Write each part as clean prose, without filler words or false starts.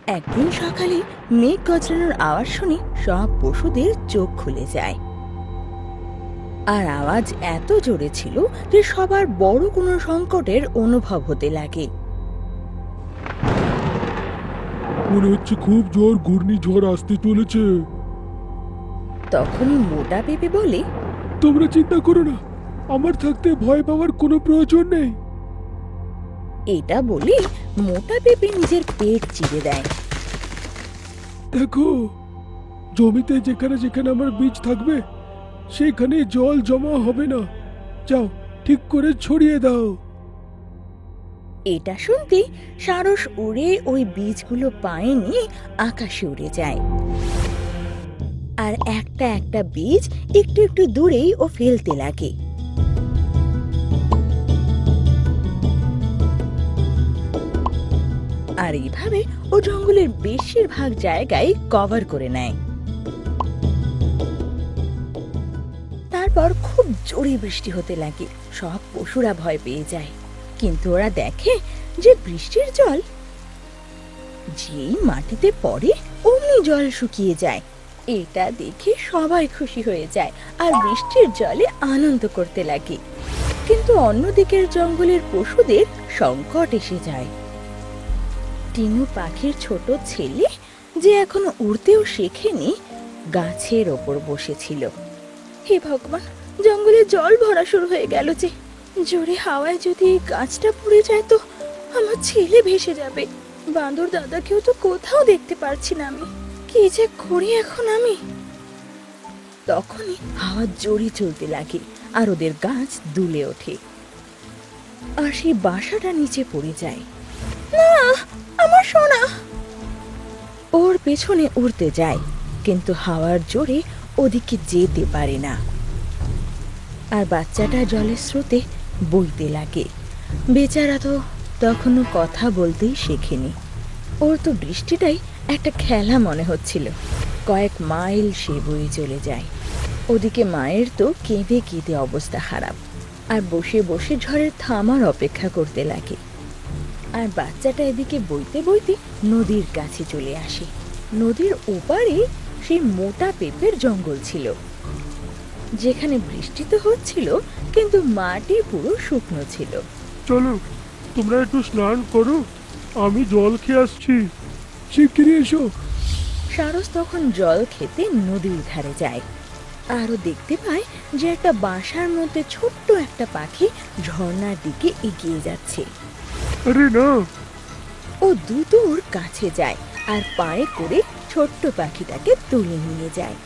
একদিন সকালে মেঘ গর্জনের আওয়াজ শুনে সব পশুদের চোখ খুলে যায়। আর আওয়াজ এত জোরে ছিল যে সবার বড় কোনো সংকটের অনুভব হতে লাগে। মনে হচ্ছে খুব জোর ঘূর্ণিঝড় আসতে চলেছে। তখনই মোটা পেঁপে বলে, তোমরা চিন্তা করো না, আমার থাকতে ভয় পাওয়ার কোনো প্রয়োজন নেই। এটা বলে মোটা পেঁপে নিজের পেট চিরে দেয়। দেখো, জমিতে যেখানে যেখানে আমার বীজ থাকবে সেখানে জল জমা হবে না। যাও, ঠিক করে ছড়িয়ে দাও। এটা শুনতে সারস উড়ে ওই বীজগুলো পায়ে নিয়ে আকাশে উড়ে যায়। আর একটা একটা বীজ একটু একটু দূরেই ও ফেলতে লাগে। আর এইভাবে ও জঙ্গলের বেশিরভাগ জায়গায় কভার করে নেয়। তারপর খুব জোরে বৃষ্টি হতে লাগে। সব পশুরা ভয় পেয়ে যায়, কিন্তু ওরা দেখে যে বৃষ্টির জল যেই মাটিতে পড়ে অমনি জল শুকিয়ে যায়। এটা দেখে সবাই খুশি হয়ে যায় আর বৃষ্টির জলে আনন্দ করতে লাগে। কিন্তু অন্যদিকের জঙ্গলের পশুদের সংকট এসে যায়। টিনু পাখির ছোট ছেলে, যে এখনো উড়তেও শেখেনি, গাছের ওপর বসেছিল। হে ভগবান, জঙ্গলে জল ভরা শুরু হয়ে গেল যে! জোরে হাওয়ায় যদি এই গাছটা পড়ে যায় তো আমার ছেলে ভেসে যাবে। বাঁদর দাদাকেও তো কোথাও দেখতে পারছি না আমি। কি যে করি এখন আমি! তখনই হাওয়া জোরে চলতে লাগে আর ওদের গাছ দুলে ওঠে। আর সেই বাসাটা নিচে পড়ে যায়। না, আমার সোনা! ওর পেছনে উড়তে যায়, কিন্তু হাওয়ার জোরে ওদিকে যেতে পারে না। আর বাচ্চাটা জলের স্রোতে বইতে লাগে। বেচারা তো তখনও কথা বলতেই শেখেনি। ওর তো বৃষ্টিটাই একটা খেলা মনে হচ্ছিল। কয়েক মাইল সে বয়ে চলে যায়। ওদিকে মায়ের তো কেঁদে কেঁদে অবস্থা খারাপ, আর বসে বসে ঝড়ের থামার অপেক্ষা করতে লাগে। আর বাচ্চাটা এদিকে বইতে বইতে নদীর কাছে চলে আসে। নদীর ওপারে সেই মোটা পেঁপের জঙ্গল ছিল, যেখানে বৃষ্টি তো হচ্ছিল কিন্তু মাটি পুরো শুকনো ছিল। চলো, তোমরা একটু স্নান করো, আমি জল খেয়ে আসছি। শিগগিরই এসো। সারস তখন জল খেতে নদীর ধারে যায়। আরও দেখতে পায় যে একটা বাসার মধ্যে ছোট্ট একটা পাখি ঝর্ণার দিকে এগিয়ে যাচ্ছে। আরে না! ও দ্রুত ওর কাছে যায় আর পায়ে করে ছোট্ট পাখিটাকে তুলে নিয়ে যায়।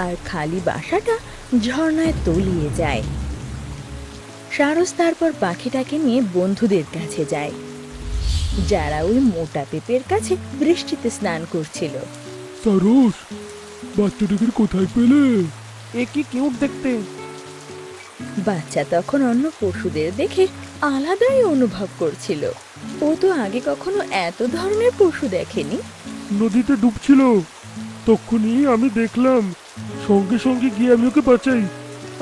আর খালি বাসাটা ঝর্ণায় তলিয়ে যায়। সারস তারপর পাখিটাকে নিয়ে বন্ধুদের কাছে যায়, যারা ওই মোটা পেঁপের কাছে বৃষ্টিতে স্নান করছিল। সারস, বাচ্চাটাকে কোথায় পেলে? এ কি কিউট দেখতে! বাচ্চা তখন অন্য পশুদের দেখে আলাদাই অনুভব করছিল। ও তো আগে কখনো এত ধরনের পশু দেখেনি। নদীতে ডুবছিল, তখনই আমি দেখলাম। সঙ্গে সঙ্গে গিয়ে আমি ওকে বাঁচাই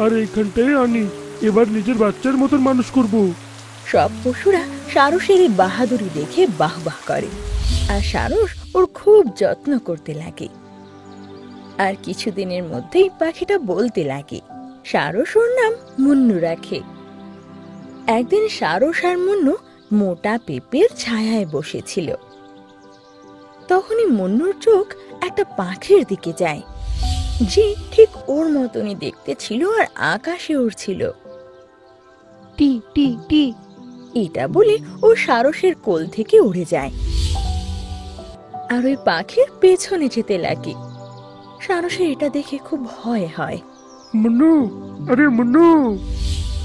আর এইখানটায় আনি। এবার নিজের বাচ্চার মতন মানুষ করব। সব পশুরা সারসের এই বাহাদুরি দেখে বাহ বাহ করে, আর সারস ওর খুব যত্ন করতে লাগে। আর কিছুদিনের মধ্যেই পাখিটা বলতে লাগে। সারস ওর নাম মুন্নু রাখে। একদিন সারস আর মুন্নু মোটা পেঁপের ছায়ায় বসেছিল। তখনই মুন্নুর চোখ একটা পাখির দিকে যায়, যে ঠিক ওর মতনই দেখতে ছিল আর আকাশে উড়ছিল। টি টি টি! এটা বলে ও সারসের কোল থেকে উড়ে যায় আর ওই পাখির পেছনে যেতে লাগে। সারসের এটা দেখে খুব ভয় হয়। মুন্নু, আরে মুন্নু!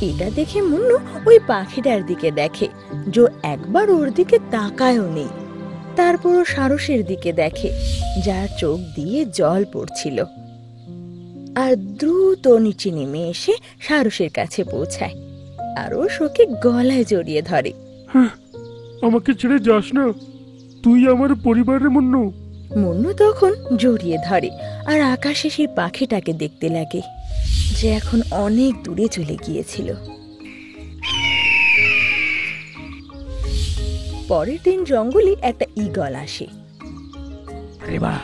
এটা দেখে মুন্নু ওই পাখিটার দিকে দেখে, যে একবার ওর দিকে তাকায়ও নেই। তারপর ও সারসের দিকে দেখে, যার চোখ দিয়ে জল পড়ছিল। আর দ্রুত নিচে নেমে এসে সারসের কাছে পৌঁছায় আর ও শোকে গলায় জড়িয়ে ধরে। আমাকে ছেড়ে যাস না, তুই আমার পরিবারের মুন্নু। মুন্নু তখন জড়িয়ে ধরে আর আকাশে সেই পাখিটাকে দেখতে লাগে, যে এখন অনেক দূরে চলে গিয়েছিল। পরের দিন জঙ্গলে একটা ঈগল আসে। আরে বাহ,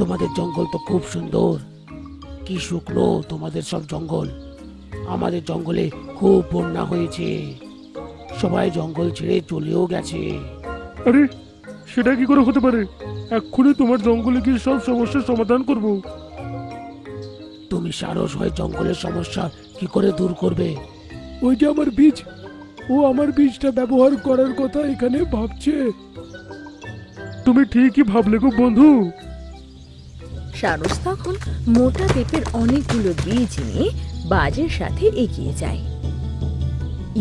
তোমাদের জঙ্গল তো খুব সুন্দর। কি শুকনো তোমাদের সব জঙ্গল। আমাদের জঙ্গলে খুব বন্যা হয়েছে, সবাই জঙ্গল ছেড়ে চলেও গেছে। আরে সেটা কি করে হতে পারে? এক্ষুনি তোমার জঙ্গলে গিয়ে সব সমস্যার সমাধান করব। তুমি সারস হয়ে জঙ্গলের সমস্যা কি করে দূর করবে? ওই যে আমার বীজ, ও আমার বীজটা ব্যবহার করার কথা এখানে ভাবছে। তুমি ঠিকই ভাবলে গো বন্ধু। সারস তখন মোটা পেঁপের অনেকগুলো বীজ নিয়ে বাজের সাথে এগিয়ে যায়।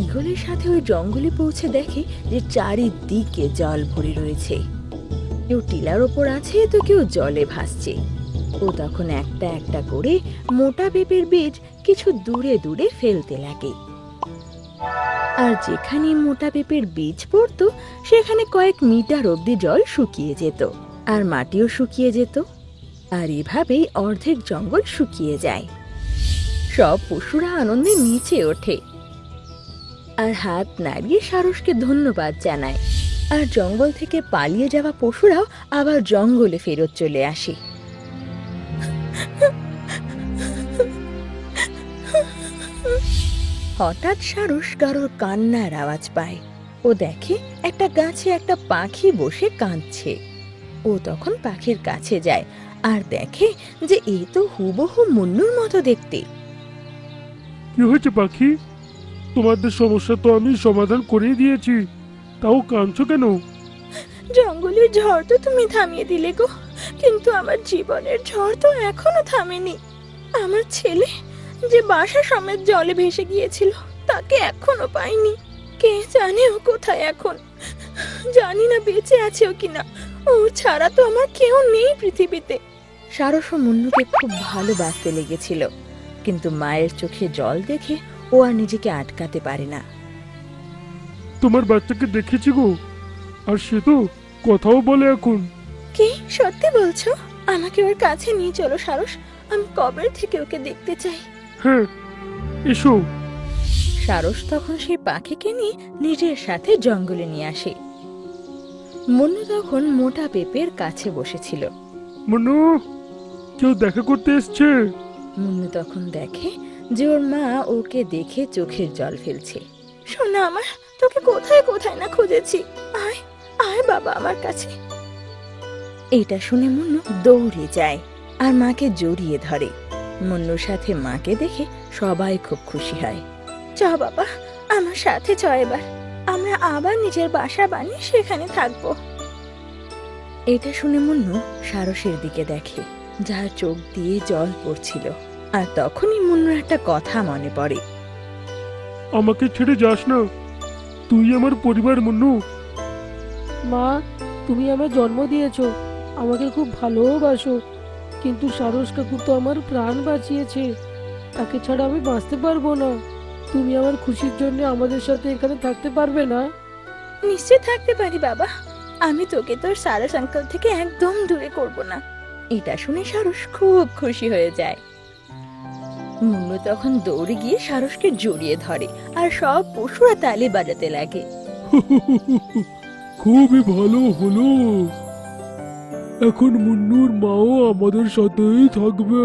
ঈগলের সাথে ওই জঙ্গলে পৌঁছে দেখে যে চারিদিকে জল ভরে রয়েছে। কেউ টিলার ওপর আছে তো কেউ জলে ভাসছে। ও তখন একটা একটা করে মোটা পেঁপের বীজ কিছু দূরে দূরে ফেলতে লাগে। আর যেখানে মোটা পেঁপের বীজ পড়তো সেখানে কয়েক মিটার অবধি জল শুকিয়ে যেত, আর মাটিও শুকিয়ে যেত। আর এভাবেই অর্ধেক জঙ্গল শুকিয়ে যায়। সব পশুরা আনন্দে নিচে ওঠে আর হাত নাড়িয়ে সারসকে ধন্যবাদ জানায়। আর জঙ্গল থেকে পালিয়ে যাওয়া পশুরাও আবার জঙ্গলে ফেরত চলে আসে। হঠাৎ সারস কারোর কান্নার আওয়াজ পায়। ও দেখে একটা গাছে একটা পাখি বসে কাঁদছে। ও তখন পাখির কাছে যায় আর দেখে যে এ তো হুবহু মুন্নুর মতো দেখতে। কি হয়েছে পাখি? তোমাদের সমস্যা তো আমি সমাধান করেই দিয়েছি, তাও কাঁদছো কেন? জঙ্গলের ঝড় তো তুমি থামিয়ে দিলে গো, কিন্তু আমার জীবনের ঝড় তো এখনো থামেনি। আমার ছেলে যে বাসা সমেত জলে ভেসে গিয়েছিল তাকে এখনো পাইনি। কে জানে ও কোথায় এখন? জানি না বেঁচে আছেও কিনা। ও ছাড়া তো আমার কেউ নেই পৃথিবীতে। সারস ও মুন্নুকে খুব ভালোবাসতে লেগেছিল, কিন্তু মায়ের চোখে জল দেখে ও আর নিজেকে আটকাতে পারে না। তোমার বাচ্চাকে দেখেছি গো, আর সে তো কথাও বলে এখন। কি সত্যি বলছো? আমাকে ওর কাছে নিয়ে চলো সারস, আমি কবে থেকে ওকে দেখতে চাই। হ্যাঁ, এসো। সারস তখন সেই পাখিকে নিয়ে নিজের সাথে জঙ্গলে নিয়ে আসে। মুন্নু তখন মোটা পেঁপের কাছে বসেছিল। মনু, কেউ দেখা করতে এসছে। মুন্নু তখন দেখে যে ওর মা ওকে দেখে চোখের জল ফেলছে। সোনা আমার, তোকে কোথায় কোথায় না খুঁজেছি। আয় আয় বাবা আমার কাছে। এটা শুনে মুন্নু দৌড়ে যায় আর মাকে জড়িয়ে ধরে। মুন্নুর সাথে মাকে দেখে সবাই খুব খুশি হয়। চ বাবা, আমার সাথে চ, এবার আমরা আবার নিজের বাসা বানিয়ে সেখানে থাকবো। এটা শুনে মুন্নু সারসের দিকে দেখে, যার চোখ দিয়ে জল পড়ছিল। আর তখনই মুন্নুর একটা কথা মনে পড়ে। আমাকে ছেড়ে যাস না, তুই আমার পরিবার মুন্নু। মা, তুমি আমার জন্ম দিয়েছো, আমাকে খুব ভালোবাসো, কিন্তু সারস কাকু তো আমার প্রাণ বাঁচিয়েছে। তাকে ছাড়া আমি বাঁচতে পারবো না। তুমি আমার খুশির জন্য আমাদের সাথে এখানে থাকতে পারবে না? নিশ্চয় থাকতে পারি বাবা, আমি তোকে তোর সারস আঙ্কেল থেকে একদম দূরে করব না। এটা শুনে সারস খুব খুশি হয়ে যায়। মুন্নু তখন দৌড়ে গিয়ে সারসকে জড়িয়ে ধরে আর সব পশুরা তালি বাজাতে লাগে। খুবই ভালো হলো, এখন মুন্নুর মাও আমাদের সাথেই থাকবে।